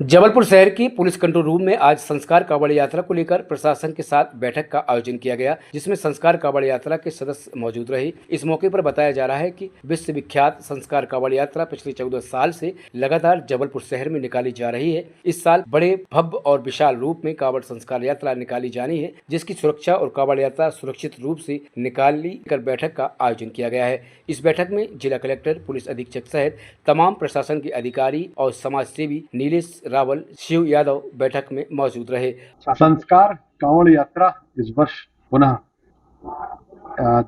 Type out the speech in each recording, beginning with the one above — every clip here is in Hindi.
जबलपुर शहर की पुलिस कंट्रोल रूम में आज संस्कार कांवड़ यात्रा को लेकर प्रशासन के साथ बैठक का आयोजन किया गया, जिसमें संस्कार कांवड़ यात्रा के सदस्य मौजूद रहे। इस मौके पर बताया जा रहा है कि विश्व विख्यात संस्कार कांवड़ यात्रा पिछले 14 साल से लगातार जबलपुर शहर में निकाली जा रही है। इस साल बड़े भव्य और विशाल रूप में कांवड़ संस्कार यात्रा निकाली जानी है, जिसकी सुरक्षा और कांवड़ यात्रा सुरक्षित रूप से निकाली कर बैठक का आयोजन किया गया है। इस बैठक में जिला कलेक्टर, पुलिस अधीक्षक सहित तमाम प्रशासन के अधिकारी और समाज सेवी नीलेश रावल, शिव यादव बैठक में मौजूद रहे। संस्कार कांवड़ यात्रा इस वर्ष पुनः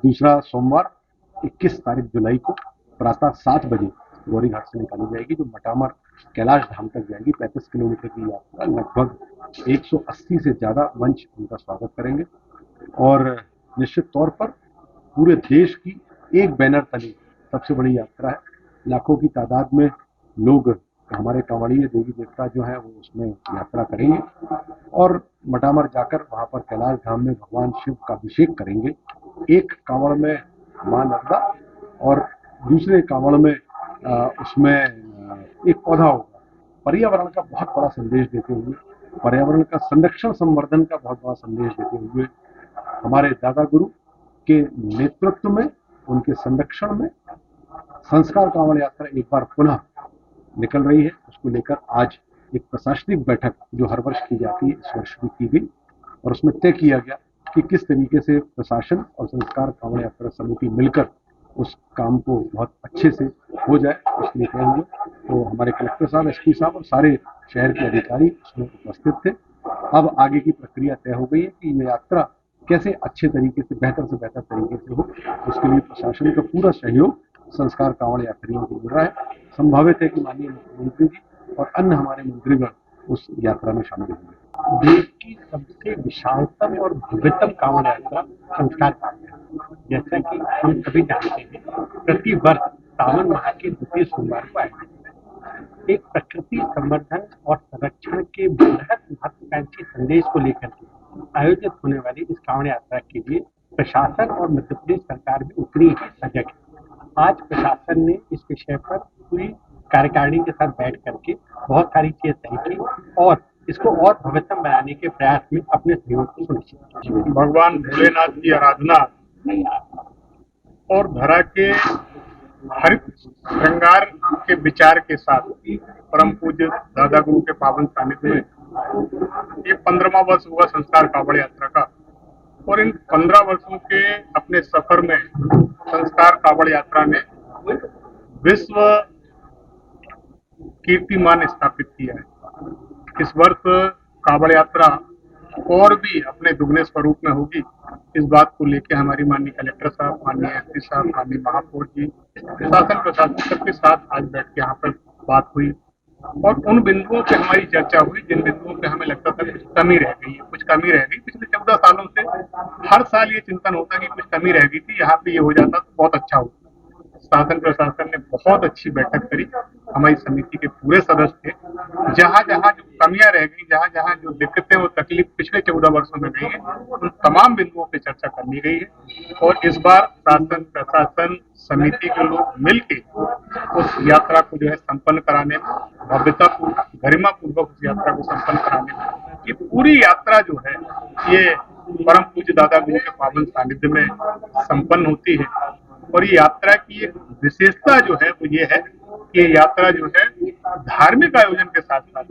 दूसरा सोमवार 21 तारीख जुलाई को प्रातः 7 बजे गौरी घाट से निकाली जाएगी, जो मटामर कैलाश धाम तक जाएगी। 35 किलोमीटर की यात्रा, लगभग 180 से ज्यादा मंच उनका स्वागत करेंगे और निश्चित तौर पर पूरे देश की एक बैनर तले सबसे बड़ी यात्रा है। लाखों की तादाद में लोग, हमारे कांवड़िए देवी देवता जो है वो उसमें यात्रा करेंगे और मटामर जाकर वहां पर कैलाश धाम में भगवान शिव का अभिषेक करेंगे। एक कांवड़ में मां नर्मदा और दूसरे कांवड़ में उसमें एक पौधा होगा। पर्यावरण का बहुत बड़ा संदेश देते हुए, पर्यावरण का संरक्षण संवर्धन का बहुत बड़ा संदेश देते हुए, हमारे दादा गुरु के नेतृत्व में, उनके संरक्षण में संस्कार कांवड़ यात्रा एक बार पुनः निकल रही है। उसको लेकर आज एक प्रशासनिक बैठक जो हर वर्ष की जाती है, इस वर्ष भी की गई और उसमें तय किया गया कि किस तरीके से प्रशासन और संस्कार कांवड़ यात्रा समिति मिलकर उस काम को बहुत अच्छे से हो जाए, इसलिए तय हुआ। तो हमारे कलेक्टर साहब, एसपी साहब और सारे शहर के अधिकारी उसमें उपस्थित थे। अब आगे की प्रक्रिया तय हो गई है कि ये यात्रा कैसे अच्छे तरीके से, बेहतर तरीके से हो, उसके लिए प्रशासन का पूरा सहयोग संस्कार कांवड़ यात्रियों को मिल रहा है। संभावित है कि माननीय मुख्यमंत्री जी और अन्य हमारे मंत्रीगण उस यात्रा में शामिल होंगे। देश की सबसे विशालतम और भव्यतम कांवड़ यात्रा संस्कार कांवड़, जैसा कि हम सभी जानते हैं, प्रति वर्ष सावन माह के द्वितीय सोमवार को आयोजित एक प्रकृति संवर्धन और संरक्षण के बृहत महत्वाकांक्षी संदेश को लेकर के आयोजित होने वाली इस कांवड़ यात्रा के लिए प्रशासन और मध्य प्रदेश सरकार भी उतनी ही सजग है। आज प्रशासन ने इस विषय पर पूरी कार्यकारिणी के साथ बैठ करके बहुत सारी चीजें तय की और इसको और भव्यतम बनाने के प्रयास में अपने सहयोग को सुनिश्चित किया। भगवान भोलेनाथ की आराधना और धरा के हरित श्रृंगार के विचार के साथ परम पूज्य दादा गुरु के पावन सानिध्य में ये 15वां वर्ष हुआ संस्कार कांवड़ यात्रा का। और इन 15 वर्षों के अपने सफर में संस्कार कांवड़ यात्रा ने विश्व कीर्तिमान स्थापित किया है। इस वर्ष कांवड़ यात्रा और भी अपने दुगने स्वरूप में होगी। इस बात को लेकर हमारी माननीय कलेक्टर साहब, माननीय एसपी साहब, माननीय महापौर जी, प्रशासन सबके साथ आज बैठ के यहाँ पर बात हुई और उन बिंदुओं पे हमारी चर्चा हुई जिन बिंदुओं पे हमें लगता था कुछ कमी रह गई। पिछले 14 सालों से हर साल ये चिंतन होता कि कुछ कमी रह गई थी, यहाँ पे ये हो जाता तो बहुत अच्छा होता। शासन प्रशासन ने बहुत अच्छी बैठक करी, हमारी समिति के पूरे सदस्य थे। जहाँ जहाँ जो कमियां रह गई, जहाँ जहाँ जो दिक्कतें और तकलीफ पिछले 14 वर्षों में गई है, उन तमाम बिंदुओं पे चर्चा कर ली गई है। और इस बार शासन प्रशासन समिति के लोग मिलके उस यात्रा को जो है संपन्न कराने में, भव्यतापूर्वक, गरिमापूर्वक उस यात्रा को संपन्न कराने में, ये पूरी यात्रा जो है ये परम पूज्य दादा गुरु के पावन सानिध्य में संपन्न होती है। और ये यात्रा की एक विशेषता जो है वो ये है कि ये यात्रा जो है धार्मिक आयोजन के साथ साथ